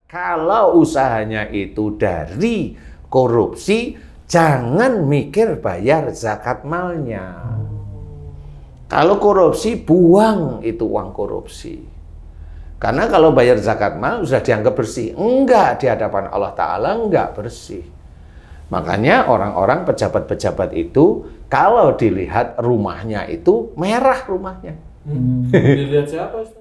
Kalau usahanya itu dari korupsi, jangan mikir bayar zakat malnya. Kalau korupsi, buang itu uang korupsi. Karena kalau bayar zakat mal sudah dianggap bersih. Enggak, di hadapan Allah Ta'ala enggak bersih. Makanya orang-orang pejabat-pejabat itu, kalau dilihat rumahnya itu merah rumahnya. Dilihat siapa, Ustaz?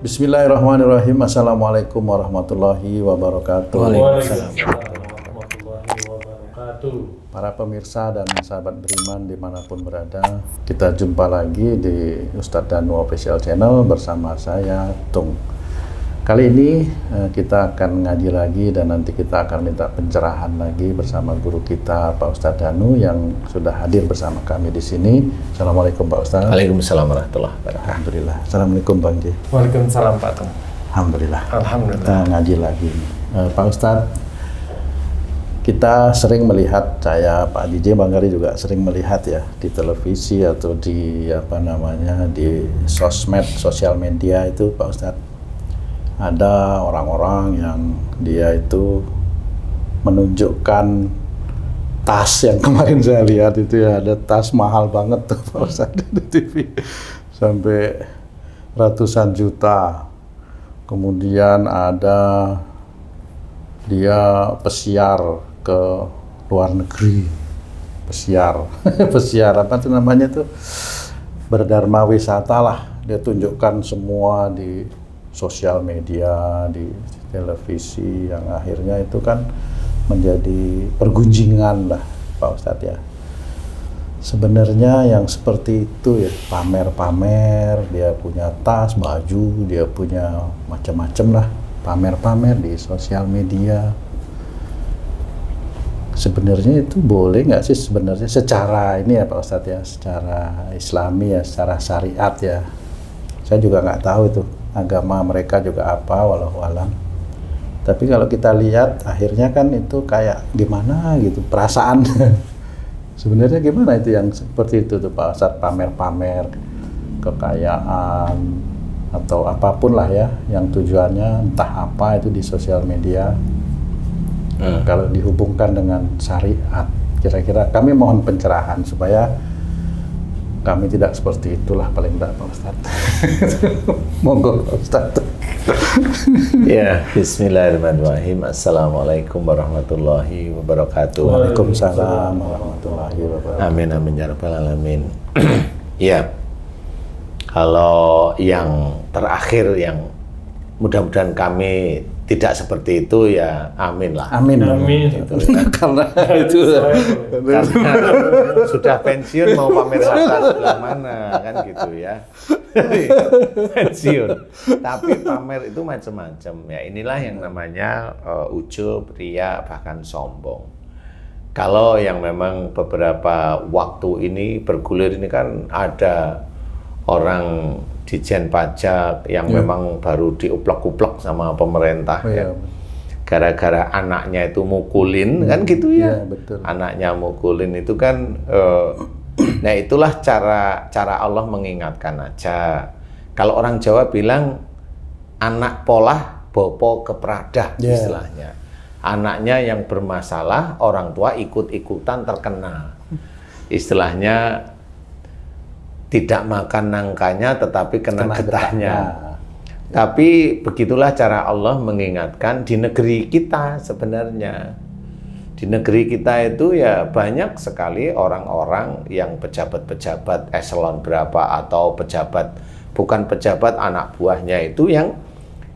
Bismillahirrahmanirrahim. Assalamualaikum warahmatullahi wabarakatuh. Waalaikumsalam warahmatullahi wabarakatuh. Para pemirsa dan sahabat beriman dimanapun berada, kita jumpa lagi di Ustadz Danu Official Channel bersama saya, Tung. Kali ini kita akan ngaji lagi dan nanti kita akan minta pencerahan lagi bersama guru kita, Pak Ustadz Danu, yang sudah hadir bersama kami di sini. Assalamualaikum Pak Ustadz. Waalaikumsalam warahmatullahi wabarakatuh. Alhamdulillah. Assalamualaikum Bang Ji. Waalaikumsalam Pak Tung. Alhamdulillah. Alhamdulillah. Kita ngaji lagi. Pak Ustadz, kita sering melihat, saya Pak DJ Bang Gari juga sering melihat ya di televisi atau di di sosmed, sosial media itu Pak Ustadz, ada orang-orang yang dia itu menunjukkan tas yang kemarin saya lihat itu ya, ada tas mahal banget tuh Pak Ustadz di TV sampai ratusan juta. Kemudian ada dia pesiar ke luar negeri, pesiar apa tuh namanya tuh, berdharma wisata lah, dia tunjukkan semua di sosial media, di televisi, yang akhirnya itu kan menjadi pergunjingan lah Pak Ustadz ya. Sebenarnya yang seperti itu ya, pamer-pamer, dia punya tas, baju, dia punya macam-macam lah, pamer-pamer di sosial media. Sebenarnya itu boleh nggak sih sebenarnya secara ini ya Pak Ustadz ya, secara Islami ya, secara syariat ya. Saya juga nggak tahu itu agama mereka juga apa, walau alam. Tapi kalau kita lihat akhirnya kan itu kayak gimana gitu perasaan. Sebenarnya gimana itu yang seperti itu tuh Pak Ustadz, pamer-pamer kekayaan atau apapun lah ya, yang tujuannya entah apa itu di sosial media. Kalau dihubungkan dengan syariat, kira-kira kami mohon pencerahan supaya kami tidak seperti itulah paling tidak Pak Ustadz. Monggo Pak Ustadz. Ya, bismillahirrahmanirrahim. Assalamualaikum warahmatullahi wabarakatuh. Waalaikumsalam warahmatullahi wabarakatuh. Amin amin ya rabbal alamin. Ya, kalau yang terakhir yang mudah-mudahan kami tidak seperti itu ya, amin lah. Amin. Amin. Itu, ya. Karena itu Karena sudah pensiun mau pamer harta sebelah mana kan gitu ya. Pensiun. Tapi pamer itu macam-macam ya. Inilah yang namanya ujub, riya, bahkan sombong. Kalau yang memang beberapa waktu ini bergulir ini kan ada orang Dijen Pajak yang memang baru diuplek-uplek sama pemerintah ya. Gara-gara anaknya itu mukulin kan gitu ya. Betul. Anaknya mukulin itu kan nah itulah cara Allah mengingatkan aja. Kalau orang Jawa bilang anak polah bopo kepradah istilahnya. Anaknya yang bermasalah, orang tua ikut-ikutan terkena. Istilahnya tidak makan nangkanya tetapi kena getahnya. Tapi begitulah cara Allah mengingatkan di negeri kita sebenarnya. Di negeri kita itu ya banyak sekali orang-orang yang pejabat-pejabat eselon berapa atau pejabat, bukan pejabat, anak buahnya itu yang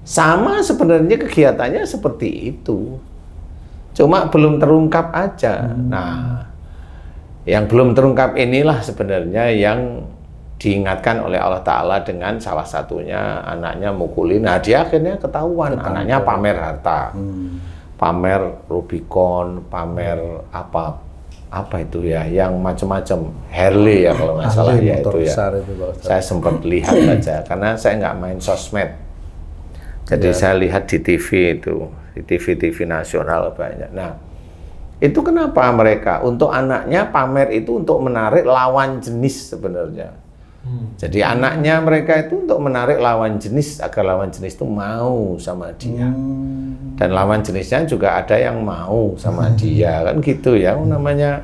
sama sebenarnya kegiatannya seperti itu. Cuma belum terungkap aja. Nah, yang belum terungkap inilah sebenarnya yang diingatkan oleh Allah Ta'ala dengan salah satunya anaknya mukulin. Nah dia akhirnya ketahuan, anaknya pamer harta, pamer Rubicon, pamer apa itu ya, yang macam-macam, Harley ya kalau nggak salah ya itu ya. Saya sempat lihat aja, karena saya nggak main sosmed. Jadi saya lihat di TV itu, di TV nasional banyak. Nah, itu kenapa mereka untuk anaknya pamer itu untuk menarik lawan jenis sebenarnya. Jadi anaknya mereka itu untuk menarik lawan jenis agar lawan jenis itu mau sama dia. Dan lawan jenisnya juga ada yang mau sama dia, kan gitu ya. Namanya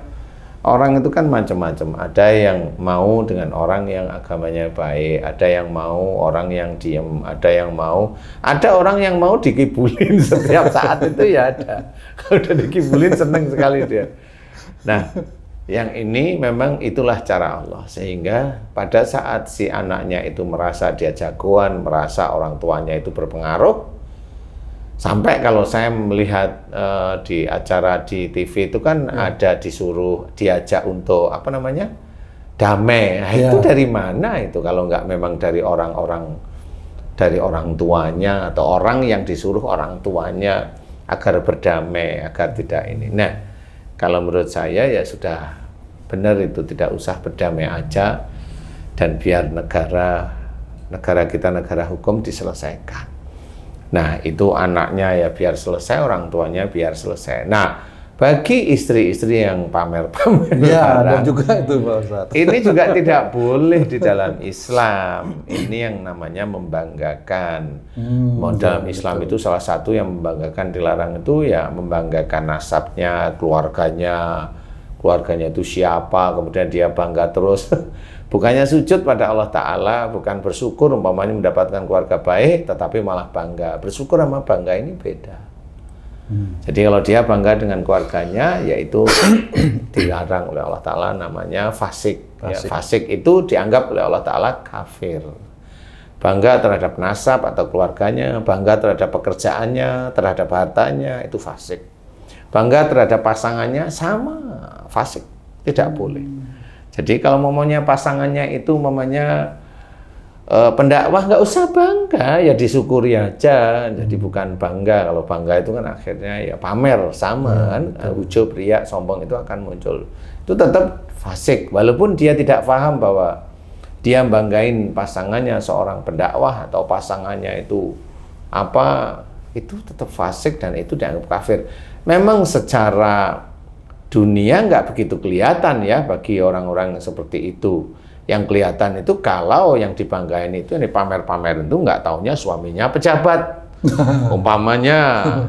orang itu kan macam-macam. Ada yang mau dengan orang yang agamanya baik, ada yang mau orang yang diem, ada orang yang mau dikibulin setiap saat itu ya ada. Kalau udah dikibulin seneng sekali dia. Nah, yang ini memang itulah cara Allah, sehingga pada saat si anaknya itu merasa dia jagoan, merasa orang tuanya itu berpengaruh, sampai kalau saya melihat di acara di TV itu kan ada disuruh diajak untuk apa namanya damai. Nah, itu dari mana itu kalau nggak memang dari orang tuanya atau orang yang disuruh orang tuanya agar berdamai, agar tidak ini. Nah, kalau menurut saya ya sudah benar itu, tidak usah berdamai aja dan biar negara kita negara hukum diselesaikan. Nah, itu anaknya ya biar selesai, orang tuanya biar selesai. Nah, bagi istri-istri yang pamer-pamer ada juga itu Pak Ustadz. ini juga tidak boleh di dalam Islam. Ini yang namanya membanggakan. Dalam Islam itu salah satu yang membanggakan, dilarang itu ya membanggakan nasabnya, keluarganya itu siapa, kemudian dia bangga terus. Bukannya sujud pada Allah Ta'ala, bukan bersyukur umpamanya mendapatkan keluarga baik, tetapi malah bangga. Bersyukur sama bangga ini beda. Jadi kalau dia bangga dengan keluarganya, yaitu dilarang oleh Allah Ta'ala, namanya fasik. Ya, fasik itu dianggap oleh Allah Ta'ala kafir. Bangga terhadap nasab atau keluarganya, bangga terhadap pekerjaannya, terhadap hartanya, itu fasik. Bangga terhadap pasangannya, sama, fasik. Tidak boleh. Jadi kalau momennya pasangannya itu momennya pendakwah, nggak usah bangga, ya disyukuri aja. Jadi bukan bangga. Kalau bangga itu kan akhirnya ya pamer, sama kan, ujub, riya, sombong itu akan muncul. Itu tetap fasik, walaupun dia tidak paham bahwa dia banggain pasangannya seorang pendakwah atau pasangannya itu apa, itu tetap fasik dan itu dianggap kafir. Memang secara dunia nggak begitu kelihatan ya bagi orang-orang seperti itu. Yang kelihatan itu kalau yang dibanggain itu, ini pamer-pamer itu nggak taunya suaminya pejabat. Umpamanya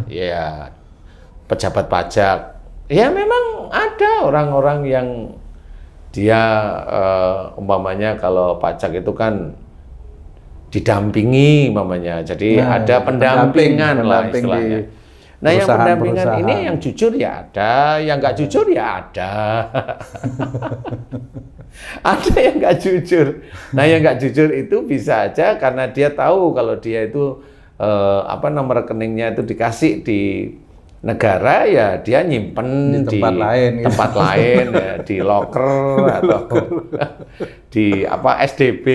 ya pejabat pajak. Ya memang ada orang-orang yang dia umpamanya kalau pajak itu kan didampingi umpamanya. Jadi ada pendampingan lah istilahnya. Nah, yang pendampingan ini yang jujur ya ada, yang nggak jujur ya ada. Ada yang nggak jujur. Nah, yang nggak jujur itu bisa aja karena dia tahu kalau dia itu nomor rekeningnya itu dikasih di negara, ya dia nyimpen di tempat lain ya, di locker atau di SDB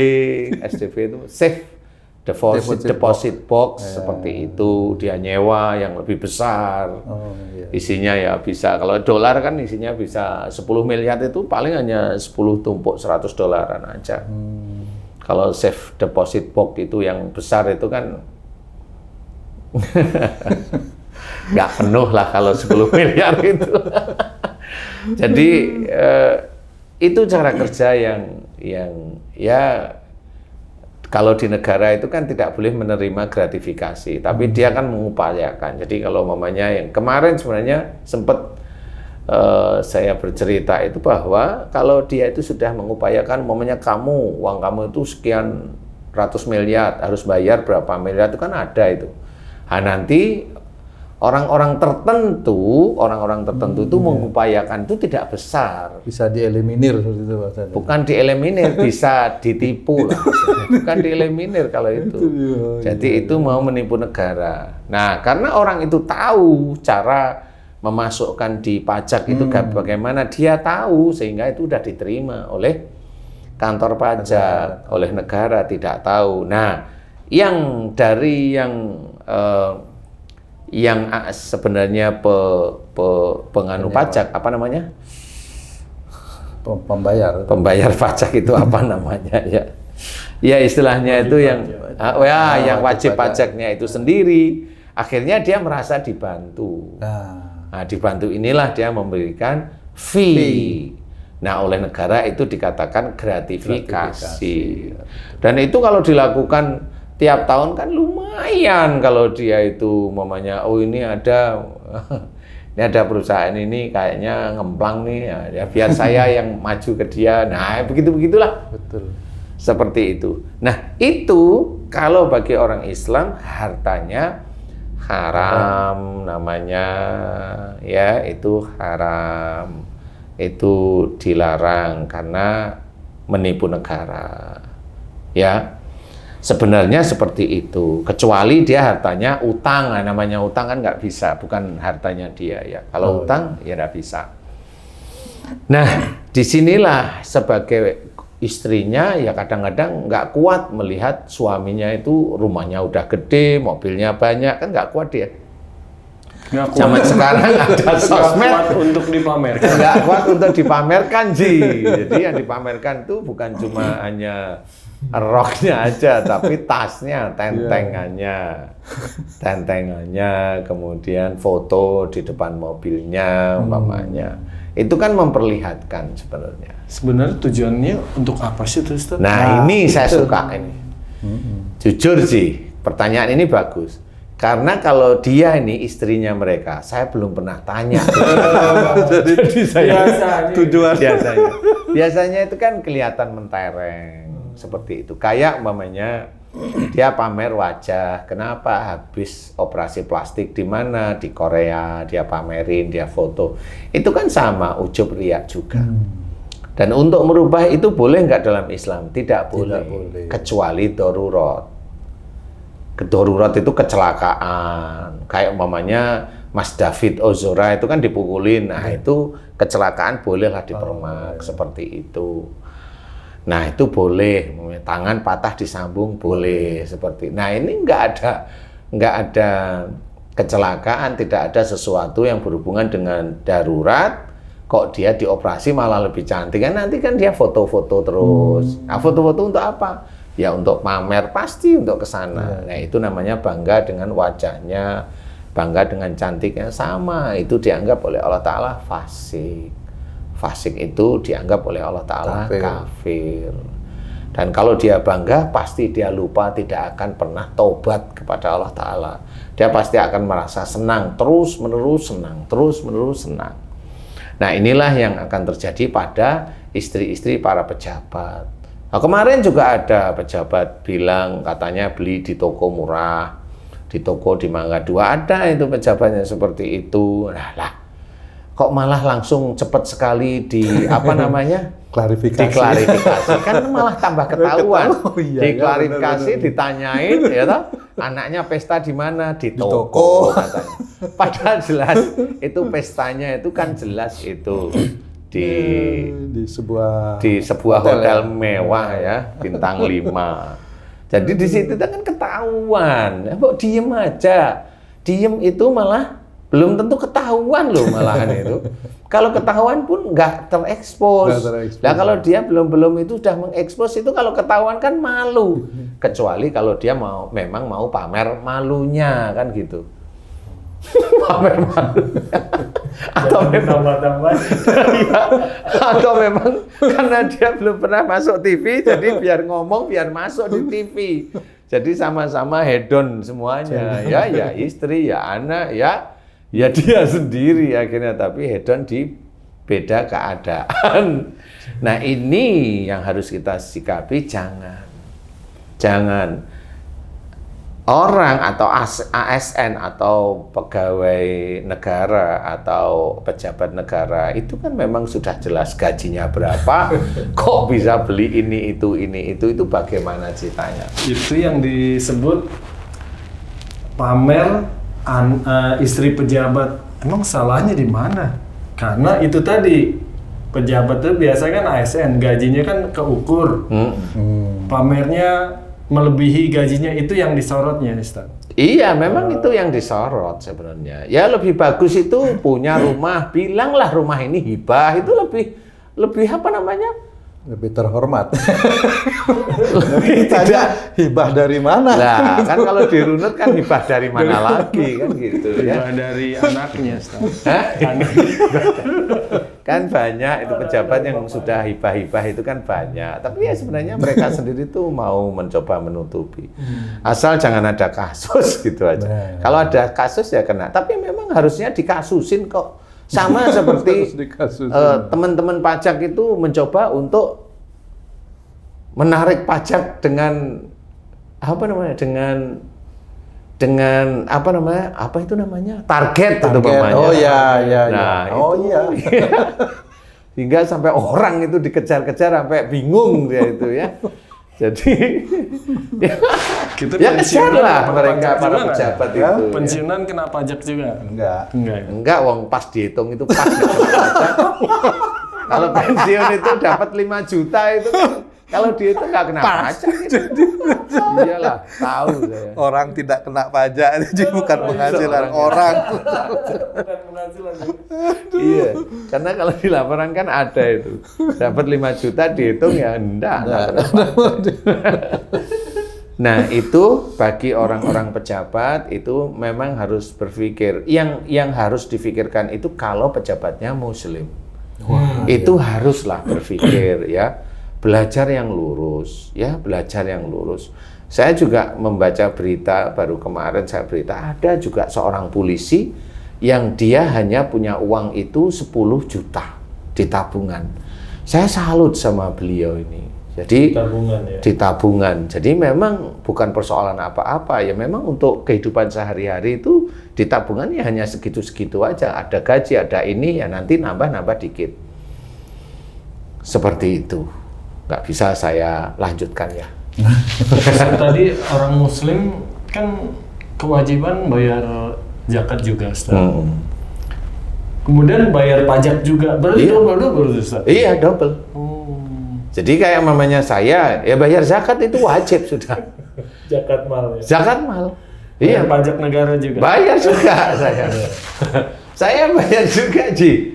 itu safe deposit box seperti itu, dia nyewa yang lebih besar. Isinya ya bisa, kalau dolar kan isinya bisa 10 miliar, itu paling hanya 10 tumpuk $100 aja. Kalau safe deposit box itu yang besar itu kan nggak penuh lah kalau 10 miliar itu. Jadi itu cara kerja yang ya kalau di negara itu kan tidak boleh menerima gratifikasi, tapi dia kan mengupayakan. Jadi kalau mamanya yang kemarin sebenarnya sempat saya bercerita itu bahwa kalau dia itu sudah mengupayakan, mamanya uang kamu itu sekian ratus miliar, harus bayar berapa miliar, itu kan ada itu. Nah, nanti orang-orang tertentu itu mengupayakan itu tidak besar. Bisa dieliminir seperti itu Pak. Bukan dieliminir, bisa ditipu lah. Bukan dieliminir kalau itu. Jadi itu mau menipu negara. Nah, karena orang itu tahu cara memasukkan di pajak itu bagaimana, dia tahu, sehingga itu sudah diterima oleh kantor pajak, oleh negara tidak tahu. Nah, yang dari yang sebenarnya penganu pajak, apa namanya? Pembayar Pembayar pajak itu apa namanya ya? Ya istilahnya itu yang yang wajib pajak. pajaknya itu sendiri. Akhirnya dia merasa dibantu. Nah, dibantu inilah dia memberikan fee. Nah, oleh negara itu dikatakan gratifikasi. Dan itu kalau dilakukan tiap tahun kan lumayan kalau dia itu mamanya ini ada perusahaan ini kayaknya ngemplang nih ya biar saya yang maju ke dia. Nah, begitulah. Betul. Seperti itu. Nah, itu kalau bagi orang Islam hartanya haram namanya, ya itu haram, itu dilarang karena menipu negara, ya sebenarnya seperti itu. Kecuali dia hartanya utang, nah, namanya utang kan nggak bisa, bukan hartanya dia ya. Kalau utang ya nggak bisa. Nah, disinilah sebagai istrinya ya kadang-kadang nggak kuat melihat suaminya itu rumahnya udah gede, mobilnya banyak, kan nggak kuat dia. Zaman sekarang ada sosmed untuk dipamerkan. nggak kuat untuk dipamerkan Ji. Jadi yang dipamerkan itu bukan cuma hanya roknya aja, tapi tasnya, tentengannya, kemudian foto di depan mobilnya, umpamanya. Itu kan memperlihatkan sebenarnya. Sebenarnya tujuannya untuk apa sih itu, Ustaz? Nah, ini saya suka ini. Jujur sih, pertanyaan ini bagus. Karena kalau dia ini istrinya mereka, saya belum pernah tanya. Jadi saya biasanya itu kan kelihatan mentereng seperti itu. Kayak umpamanya dia pamer wajah. Kenapa habis operasi plastik di mana? Di Korea, dia pamerin, dia foto. Itu kan sama ujub riya juga. Dan untuk merubah itu boleh nggak dalam Islam? Tidak boleh. Kecuali darurat. Darurat itu kecelakaan. Kayak umpamanya Mas David Ozora itu kan dipukulin. Nah, itu kecelakaan bolehlah dipermak seperti itu. Nah, itu boleh. Tangan patah disambung boleh seperti. Nah, ini nggak ada kecelakaan, tidak ada sesuatu yang berhubungan dengan darurat. Kok dia dioperasi malah lebih cantik kan? Nanti kan dia foto-foto terus. Nah, foto-foto untuk apa? Ya untuk pamer, pasti untuk kesana. Nah, itu namanya bangga dengan wajahnya, bangga dengan cantiknya, sama. Itu dianggap oleh Allah Ta'ala fasik. Fasik itu dianggap oleh Allah Ta'ala kafir. Dan kalau dia bangga, pasti dia lupa, tidak akan pernah taubat kepada Allah Ta'ala. Dia pasti akan merasa senang, terus-menerus senang, terus-menerus senang. Nah, inilah yang akan terjadi pada istri-istri para pejabat. Nah, kemarin juga ada pejabat bilang katanya beli di toko murah, di toko di Mangga 2 ada itu pejabatnya seperti itu. Lah, kok malah langsung cepat sekali di apa namanya? Diklarifikasi. Kan malah tambah ketahuan. Diklarifikasi, ditanyain ya toh, anaknya pesta di mana? Di toko katanya. Padahal jelas itu pestanya itu kan jelas itu di sebuah hotel mewah ya, bintang 5. Jadi di situ kan ketahuan. Kok diem aja? Diem itu malah belum tentu ketahuan loh malahan itu. Kalau ketahuan pun nggak terekspos. Nah, kalau dia belum itu sudah mengekspos itu kalau ketahuan kan malu. Kecuali kalau dia memang mau pamer malunya kan gitu. Pamer malu. Atau memang karena dia belum pernah masuk TV, jadi biar ngomong biar masuk di TV. Jadi sama-sama hedon semuanya. Ya istri, ya anak, ya dia sendiri akhirnya, tapi hedon di beda keadaan. Nah, ini yang harus kita sikapi, jangan orang atau ASN atau pegawai negara atau pejabat negara itu kan memang sudah jelas gajinya berapa, kok bisa beli ini itu bagaimana ceritanya? Itu yang disebut pamer istri pejabat. Emang salahnya di mana? Karena itu tadi, pejabat itu biasa kan ASN, gajinya kan keukur. Pamernya melebihi gajinya, itu yang disorotnya, Ustaz. Iya, memang itu yang disorot sebenarnya. Ya lebih bagus itu punya rumah, bilanglah rumah ini hibah, itu lebih apa namanya? Lebih terhormat. Tidak hibah dari mana? Nah, kan kalau dirunut kan hibah dari mana lagi kan gitu ya. Hibah dari anaknya, Ustaz. Hah? Kan banyak itu pejabat yang sudah hibah-hibah itu kan banyak. Tapi ya sebenarnya mereka sendiri tuh mau mencoba menutupi. Asal jangan ada kasus gitu aja. Nah. Kalau ada kasus ya kena. Tapi memang harusnya dikasusin kok. Sama seperti teman-teman pajak itu mencoba untuk menarik pajak dengan apa namanya? Dengan apa namanya? Apa itu namanya? Target itu namanya. Oh ya, ya, Nah, ya. Oh itu, iya. hingga sampai orang itu dikejar-kejar sampai bingung dia itu ya. Jadi Kita ya kejar lah pensiunan mereka pajak para juga pejabat nggak? itu. Ya. Pensiunan kena pajak juga? Enggak. Enggak ya? Enggak, wong pas dihitung itu pas nggak kena pajak. Kalau pensiun itu dapat 5 juta itu kan, kalau dihitung nggak kena pajak. Gitu. Iyalah, tahu saya. Orang tidak kena pajak itu bukan penghasilan orang. Bukan penghasilan. Iya, karena kalau di laporan kan ada itu. Dapat 5 juta dihitung ya enggak kena pajak. Nah, itu bagi orang-orang pejabat itu memang harus berpikir. Yang harus difikirkan itu kalau pejabatnya muslim. Itu haruslah berpikir ya. Belajar yang lurus, ya, belajar yang lurus. Saya juga membaca berita baru kemarin, saya berita ada juga seorang polisi yang dia hanya punya uang itu 10 juta di tabungan. Saya salut sama beliau ini. Jadi Tabungan ya. di tabungan. Jadi memang bukan persoalan apa-apa ya, memang untuk kehidupan sehari-hari itu di tabungan ya hanya segitu-segitu aja. Ada gaji, ada ini ya nanti nambah-nambah dikit. Seperti itu. Nggak bisa saya lanjutkan ya. Tadi orang muslim kan kewajiban bayar zakat juga, Ustaz. Kemudian bayar pajak juga. Berarti Iya. double Ustaz. Iya, double. Jadi kayak mamanya saya, ya bayar zakat itu wajib sudah. Zakat mal ya. Zakat mal. Bayar Iya, pajak negara juga. bayar juga saya. Saya bayar juga, Ji.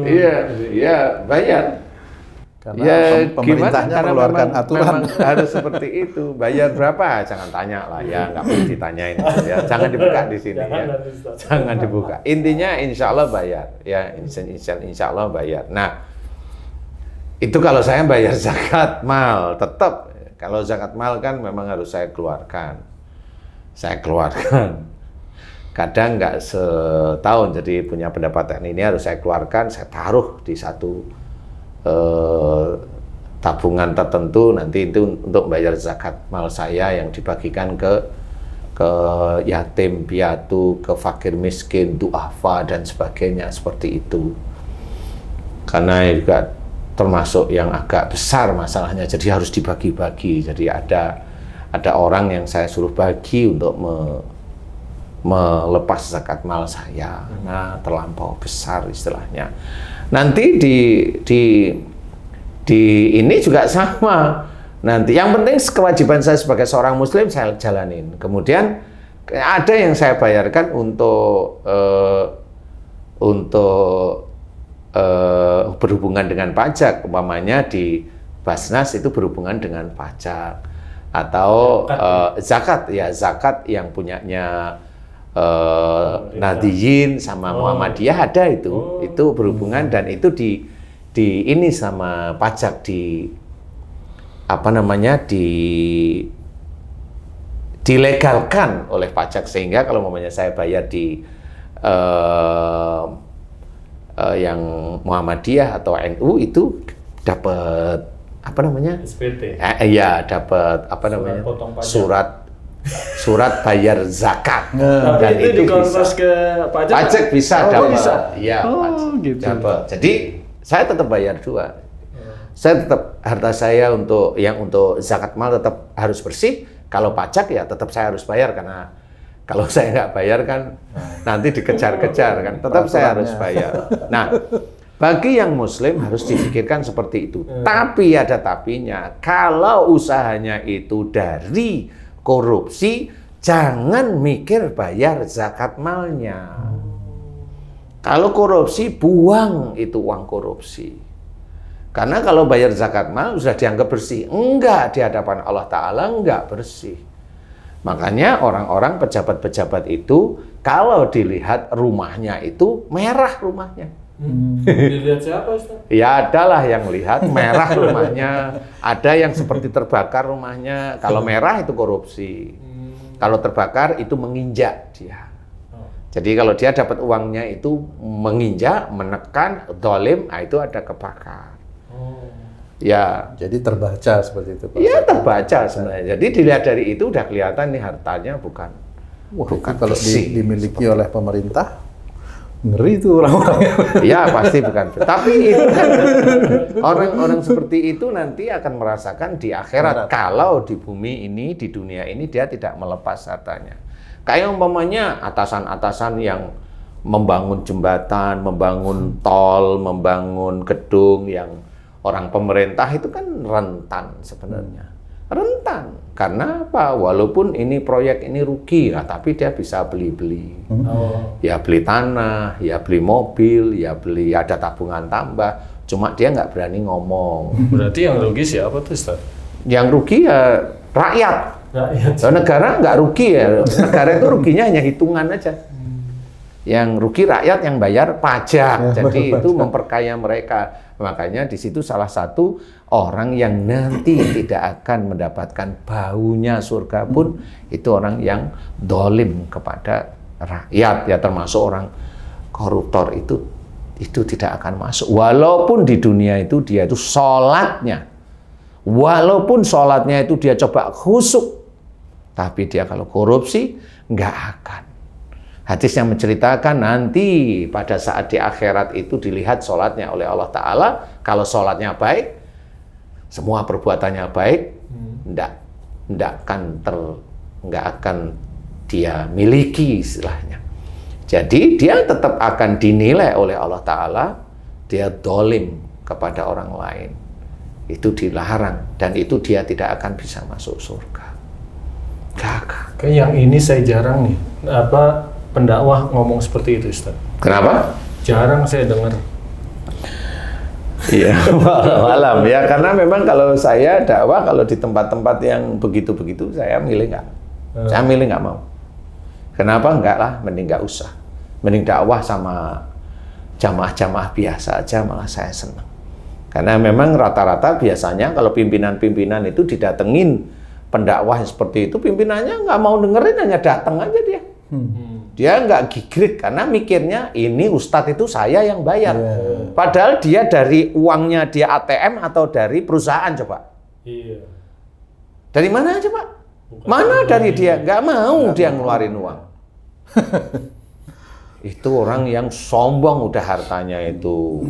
Iya, bayar. Karena Ya pemerintahnya gimana? mengeluarkan Karena aturan. memang harus seperti itu. Bayar berapa? Jangan tanya lah ya, nggak perlu ditanyain ya. Jangan dibuka di sini Jangan ya. nanti, Ustaz. Jangan dibuka. Intinya insya Allah bayar ya, insya Allah bayar. Nah itu kalau saya bayar zakat mal tetap. Kalau zakat mal kan memang harus saya keluarkan. Saya keluarkan. Kadang nggak setahun, jadi punya pendapatan ini harus saya keluarkan, saya taruh di satu tabungan tertentu, nanti itu untuk bayar zakat mal saya yang dibagikan ke yatim piatu, ke fakir miskin, duafa dan sebagainya seperti itu. Karena juga termasuk yang agak besar masalahnya, jadi harus dibagi-bagi. Jadi ada orang yang saya suruh bagi untuk melepas zakat mal saya. Nah, terlampau besar istilahnya. Nanti di ini juga sama. Nanti yang penting kewajiban saya sebagai seorang muslim saya jalanin. Kemudian ada yang saya bayarkan untuk berhubungan dengan pajak. Umpamanya di Basnas itu berhubungan dengan pajak atau zakat ya, zakat yang punyanya Nadiyin sama Muhammadiyah ada itu berhubungan dan itu di ini sama pajak di apa namanya dilegalkan oleh pajak, sehingga kalau umpamanya saya bayar di yang Muhammadiyah atau NU itu dapat apa namanya SPT. Iya, dapat apa namanya potong pajak. surat bayar zakat. Tapi Dan itu bisa. dikonvers ke pajak. Pajak bisa Oh, dapat. bisa. Iya, pajak gitu. dapat. Jadi saya tetap bayar juga. Saya tetap harta saya untuk zakat mal tetap harus bersih. Kalau pajak ya tetap saya harus bayar, karena kalau saya nggak bayar kan nanti dikejar-kejar kan. Tetap saya harus bayar. Nah, bagi yang muslim harus dipikirkan seperti itu. Tapi ada tapinya. Kalau usahanya itu dari korupsi, jangan mikir bayar zakat malnya. Kalau korupsi, buang itu uang korupsi. Karena kalau bayar zakat mal sudah dianggap bersih. Enggak, di hadapan Allah Ta'ala enggak bersih. Makanya orang-orang pejabat-pejabat itu kalau dilihat rumahnya itu merah rumahnya. Dilihat siapa, Ustaz? Ya adalah yang lihat merah rumahnya, ada yang seperti terbakar rumahnya. Kalau merah itu korupsi. Kalau terbakar itu menginjak dia. Jadi kalau dia dapat uangnya itu menginjak, menekan, zalim, itu ada kebakar. Ya, Jadi terbaca seperti itu, Pak. iya terbaca sebenarnya. Jadi dilihat dari itu udah kelihatan nih hartanya bukan Itu kalau bersih. dimiliki oleh pemerintah, ngeri itu orang-orangnya. Iya pasti bukan. Tapi itu kan orang-orang seperti itu nanti akan merasakan di akhirat. Kalau di bumi ini, di dunia ini dia tidak melepas hartanya. Kayak umpamanya atasan-atasan yang membangun jembatan, membangun tol, membangun gedung yang orang pemerintah itu kan rentan sebenarnya. Rentan. Karena apa? Walaupun ini proyek ini rugi, tapi dia bisa beli-beli. Ya beli tanah, ya beli mobil, ya beli ada tabungan tambah. Cuma dia nggak berani ngomong. Berarti yang rugi siapa tuh, Ustaz? Yang rugi ya rakyat. Negara nggak rugi ya. Negara itu ruginya hanya hitungan aja. Yang rugi rakyat yang bayar pajak. Jadi itu memperkaya mereka. Makanya di situ salah satu orang yang nanti tidak akan mendapatkan baunya surga pun itu orang yang dolim kepada rakyat, ya termasuk orang koruptor itu tidak akan masuk. Walaupun di dunia itu dia itu sholatnya, walaupun sholatnya itu dia coba khusyuk, tapi dia kalau korupsi nggak akan. Hadis yang menceritakan nanti pada saat di akhirat itu dilihat sholatnya oleh Allah Ta'ala. Kalau sholatnya baik, semua perbuatannya baik, nggak akan dia miliki istilahnya. Jadi dia tetap akan dinilai oleh Allah Ta'ala, dia dolim kepada orang lain. Itu dilarang dan itu dia tidak akan bisa masuk surga. Kayak yang ini saya jarang nih, pendakwah ngomong seperti itu, Ustaz. Kenapa? Jarang saya dengar. Iya, malam ya, karena memang kalau saya dakwah kalau di tempat-tempat yang begitu-begitu saya milih nggak. Saya milih nggak mau. Kenapa? Enggak lah, mending nggak usah. Mending dakwah sama jamaah-jamaah biasa aja, malah saya senang. Karena memang rata-rata biasanya kalau pimpinan-pimpinan itu didatengin pendakwah seperti itu, pimpinannya nggak mau dengerin, hanya datang aja dia. Dia nggak gigrik karena mikirnya ini ustadz itu saya yang bayar. Padahal dia dari uangnya dia ATM atau dari perusahaan coba. Iya. Dari mana aja Pak? Mana dari dia? Nggak mau dia ngeluarin uang. Itu orang yang sombong udah hartanya itu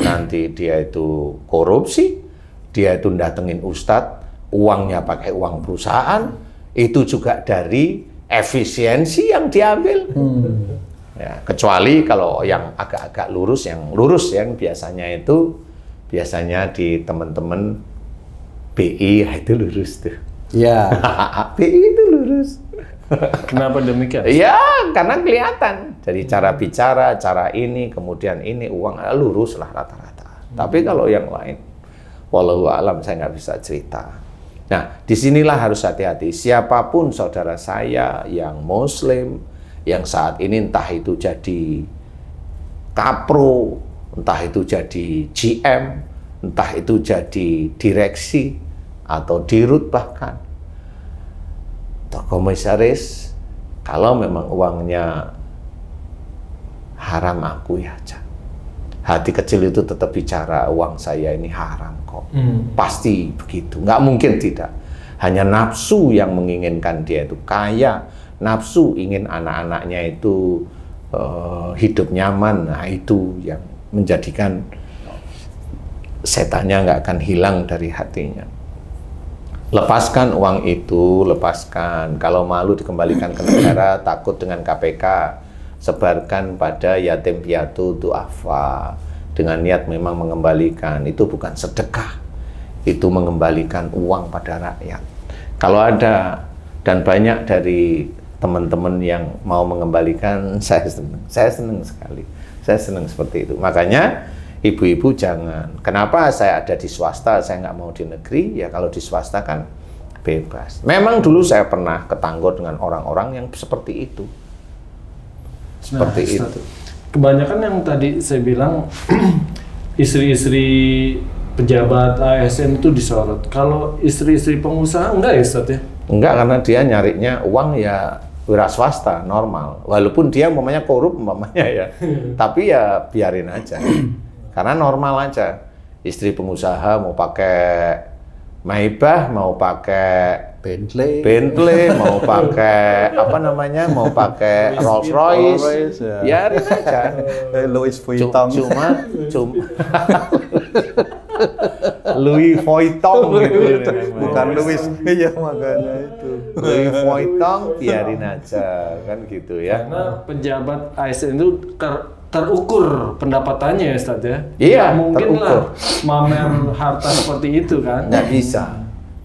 nanti dia itu korupsi, dia itu datengin ustadz, uangnya pakai uang perusahaan, itu juga dari efisiensi yang diambil. Ya, kecuali kalau yang agak-agak lurus, yang biasanya di teman-teman BI itu lurus tuh. Ya. BI itu lurus. Kenapa demikian? Ya, karena kelihatan dari cara bicara, cara ini, kemudian ini uang lurus lah rata-rata. Tapi kalau yang lain, wallahu a'lam saya nggak bisa cerita. Nah, disinilah harus hati-hati. Siapapun saudara saya yang Muslim, yang saat ini entah itu jadi kapro, entah itu jadi GM, entah itu jadi direksi, atau dirut bahkan, atau komisaris, kalau memang uangnya haram akui aja. Hati kecil itu tetap bicara uang saya ini haram kok. Pasti begitu, nggak mungkin tidak. Hanya nafsu yang menginginkan dia itu kaya, nafsu ingin anak-anaknya itu hidup nyaman. Nah itu yang menjadikan setannya nggak akan hilang dari hatinya. Lepaskan uang itu, lepaskan. Kalau malu dikembalikan ke negara, takut dengan KPK, sebarkan pada yatim piatu du'afa dengan niat memang mengembalikan. Itu bukan sedekah, itu mengembalikan uang pada rakyat. Kalau ada, dan banyak dari teman-teman yang mau mengembalikan, saya senang sekali, saya senang seperti itu. Makanya ibu-ibu jangan. Kenapa saya ada di swasta, saya nggak mau di negeri? Ya kalau di swasta kan bebas. Memang dulu saya pernah ketangguh dengan orang-orang yang seperti itu. Seperti itu. Kebanyakan yang tadi saya bilang istri-istri pejabat ASN itu disorot. Kalau istri-istri pengusaha enggak ya Ustaz ya? Enggak, karena dia nyarinya uang ya wira swasta normal. Walaupun dia umpamanya korup umpamanya ya. Tapi ya biarin aja. Karena normal aja. Istri pengusaha mau pakai Maybach, mau pakai Bentley, mau pakai apa namanya, mau pakai Rolls Royce, ya. biarin aja. Louis Vuitton. Cuma Louis Vuitton gitu. Bukan Louis, iya makanya itu. Louis Vuitton biarin aja kan gitu ya. Karena pejabat ASN itu terukur pendapatannya ya Ustaz ya? Iya, Nggak mungkin terukur. lah mamer harta seperti itu kan? Nggak bisa.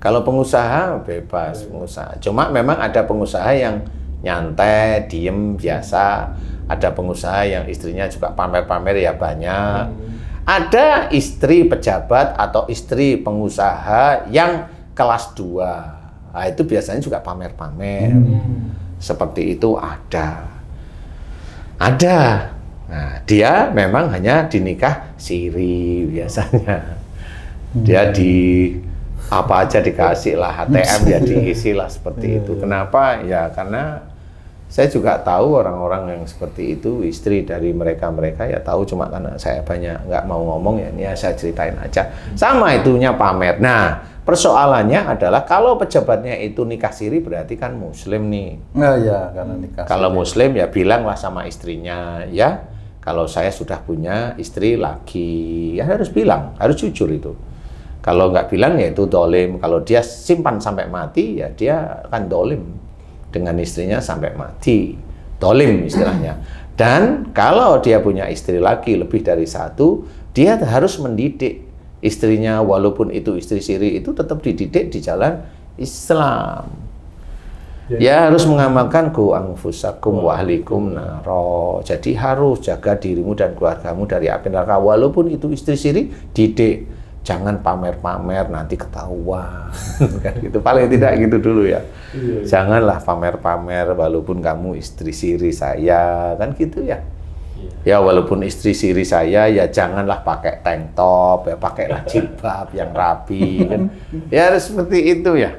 Kalau pengusaha bebas pengusaha. Cuma memang ada pengusaha yang nyantai, diem, biasa. Ada pengusaha yang istrinya juga pamer-pamer ya banyak. Ada istri pejabat atau istri pengusaha yang kelas 2. Nah, itu biasanya juga pamer-pamer. Seperti itu ada. Ada. Nah, dia memang hanya dinikah siri biasanya. Dia di apa aja dikasih lah, ATM ya diisi lah seperti itu. Kenapa? Ya karena saya juga tahu orang-orang yang seperti itu, istri dari mereka ya tahu, cuma karena saya banyak nggak mau ngomong ya, ini ya saya ceritain aja. Sama itunya pamer. Nah, persoalannya adalah kalau pejabatnya itu nikah siri berarti kan muslim nih. Nah ya, karena nikah. Kalau muslim ya bilanglah sama istrinya, ya kalau saya sudah punya istri lagi, ya harus bilang, harus jujur itu. Kalau nggak bilang ya itu dolim. Kalau dia simpan sampai mati ya dia akan dolim dengan istrinya sampai mati. Dolim istilahnya. Dan kalau dia punya istri lagi lebih dari satu, dia harus mendidik istrinya, walaupun itu istri siri itu tetap dididik di jalan Islam. Ya harus mengamalkan ku anfusakum wa ahlikum naro. Jadi harus jaga dirimu dan keluargamu dari api neraka. Walaupun itu istri siri, didik. Jangan pamer-pamer nanti ketahuan. Kan gitu. Paling tidak gitu dulu ya. Janganlah pamer-pamer walaupun kamu istri siri saya, kan gitu ya. Ya walaupun istri siri saya ya janganlah pakai tank top, ya pakailah jilbab yang rapi kan. Ya harus seperti itu ya.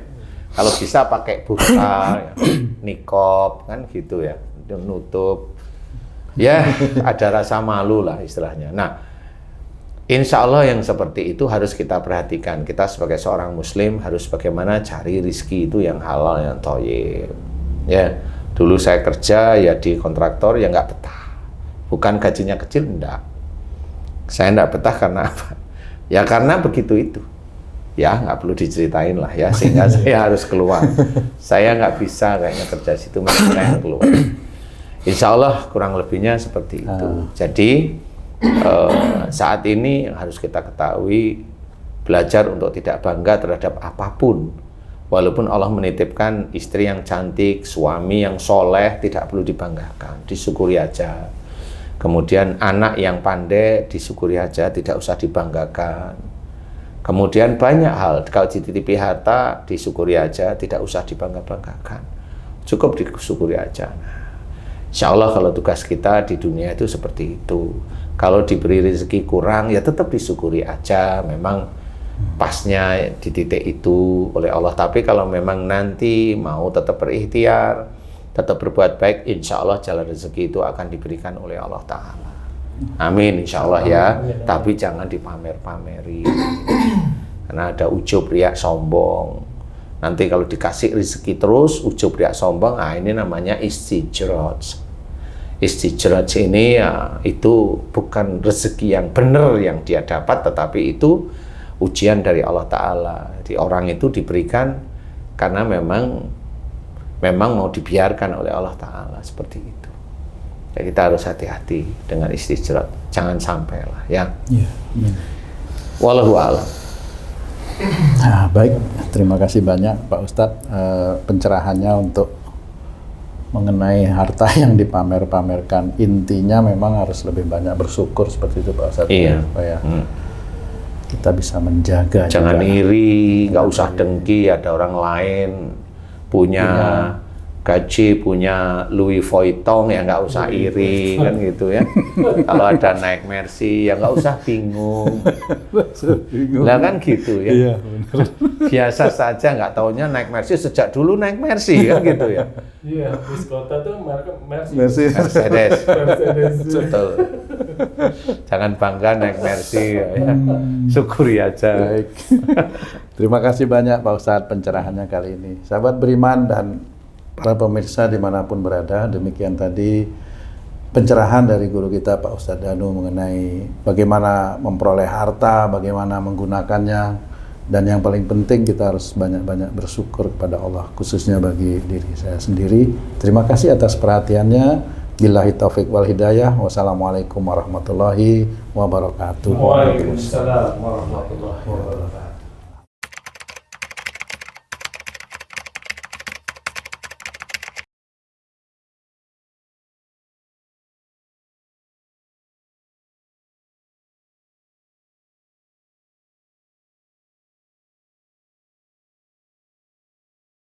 Kalau bisa pakai burka, ya, niqab kan gitu ya, nutup. Ya ada rasa malu lah istilahnya. Nah, insya Allah yang seperti itu harus kita perhatikan. Kita sebagai seorang muslim harus bagaimana cari rizki itu yang halal, yang thayyib. Ya, dulu saya kerja ya di kontraktor ya nggak betah. Bukan gajinya kecil, enggak. Saya enggak betah karena apa? Ya karena begitu itu. Ya nggak perlu diceritain lah ya, sehingga saya harus keluar. Saya nggak bisa kayaknya kerja situ, makanya saya keluar. Insya Allah kurang lebihnya seperti itu. Jadi saat ini harus kita ketahui, belajar untuk tidak bangga terhadap apapun. Walaupun Allah menitipkan istri yang cantik, suami yang soleh, tidak perlu dibanggakan, disyukuri aja. Kemudian anak yang pandai, disyukuri aja, tidak usah dibanggakan. Kemudian banyak hal, kalau dititipi harta, disyukuri aja, tidak usah dibangga-banggakan. Cukup disyukuri aja. Insya Allah kalau tugas kita di dunia itu seperti itu. Kalau diberi rezeki kurang, ya tetap disyukuri aja. Memang pasnya di titik itu oleh Allah. Tapi kalau memang nanti mau tetap berikhtiar, tetap berbuat baik, insya Allah jalan rezeki itu akan diberikan oleh Allah Ta'ala. Amin, insya Allah ya. Tapi jangan dipamer-pameri. Karena ada ujub, riak, sombong. Nanti kalau dikasih rezeki terus, ujub, riak, sombong, nah ini namanya istijraj. Istijraj ini ya itu bukan rezeki yang benar yang dia dapat, tetapi itu ujian dari Allah Ta'ala. Jadi orang itu diberikan karena memang mau dibiarkan oleh Allah Ta'ala seperti itu. Ya, kita harus hati-hati dengan istijraj, jangan sampai lah ya. Wallahu a'lam. Nah, baik, terima kasih banyak Pak Ustadz pencerahannya untuk mengenai harta yang dipamer-pamerkan, intinya memang harus lebih banyak bersyukur seperti itu Pak Ustadz. Iya. Supaya kita bisa menjaga. Jangan juga. iri, nggak usah dengki, ada orang lain punya gaji, punya Louis Vuitton, ya nggak usah iri, kan gitu ya. Kalau ada naik Mercy, ya nggak usah bingung. Lah kan gitu ya. Iya, Biasa saja, nggak taunya naik Mercy, sejak dulu naik Mercy, kan gitu ya. Iya, bis kota tuh Mercy. Mercedes. Mercedes. Betul. Jangan bangga naik Mercy, ya. Syukuri aja. Baik. Terima kasih banyak Pak Ustadz pencerahannya kali ini. Sahabat beriman dan para pemirsa dimanapun berada, demikian tadi pencerahan dari guru kita Pak Ustadz Danu mengenai bagaimana memperoleh harta, bagaimana menggunakannya, dan yang paling penting kita harus banyak-banyak bersyukur kepada Allah, khususnya bagi diri saya sendiri. Terima kasih atas perhatiannya. Billahi taufik wal hidayah. Wassalamualaikum warahmatullahi wabarakatuh. Waalaikumsalam warahmatullahi wabarakatuh.